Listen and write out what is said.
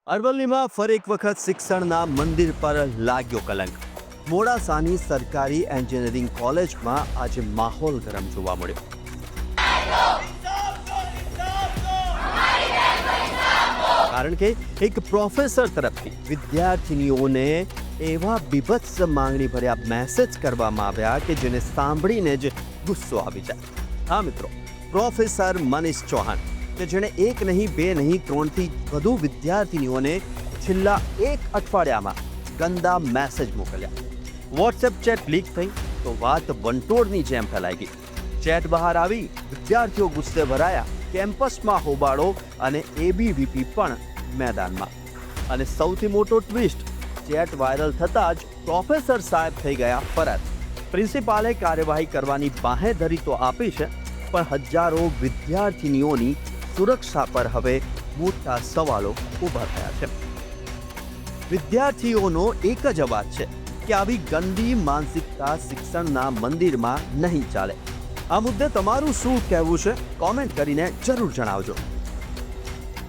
અરવલ્લીમાં ફરી એક વખત શિક્ષણના મંદિર પર લાગ્યો કલંક. મોડાસાની સરકારી એન્જિનિયરિંગ કોલેજમાં આજે માહોલ ગરમ જોવા મળ્યો. કારણ કે એક પ્રોફેસર તરફથી વિદ્યાર્થીનીઓને એવા બીભત્સ માંગણી ભર્યા મેસેજ કરવામાં આવ્યા કે જેને સાંભળીને જ ગુસ્સો આવી જાય. હા મિત્રો, પ્રોફેસર મનીષ ચૌહાણ કે જેણે એક નહીં, બે નહીં, 3થી વધુ વિદ્યાર્થીનીઓને છેલ્લા એક અઠવાડિયામાં ગંદા મેસેજ મોકલ્યા. વોટ્સએપ ચેટ લીક થઈ તો વાત વંટોળની જેમ ફેલાઈ ગઈ. ચેટ બહાર આવી, વિદ્યાર્થીઓ ગુસ્સે ભરાયા, કેમ્પસમાં હોબાળો અને એબીવીપી પણ મેદાનમાં. અને સૌથી મોટો ટ્વિસ્ટ, ચેટ વાયરલ થતાં જ પ્રોફેસર સાહેબ થઈ ગયા ફરાર. પ્રિન્સિપાલે કાર્યવાહી કરવાની બાંહેધરી તો આપી છે, પણ હજારો વિદ્યાર્થીનીઓની સુરક્ષા પર હવે મોટા સવાલો ઊભા થયા છે. વિદ્યાર્થીઓનો એક જ અવાજ છે કે આવી ગંદી માનસિકતા શિક્ષણના મંદિરમાં નહીં ચાલે. આ મુદ્દે તમારું શું કહેવું છે? કોમેન્ટ કરીને જરૂર જણાવજો.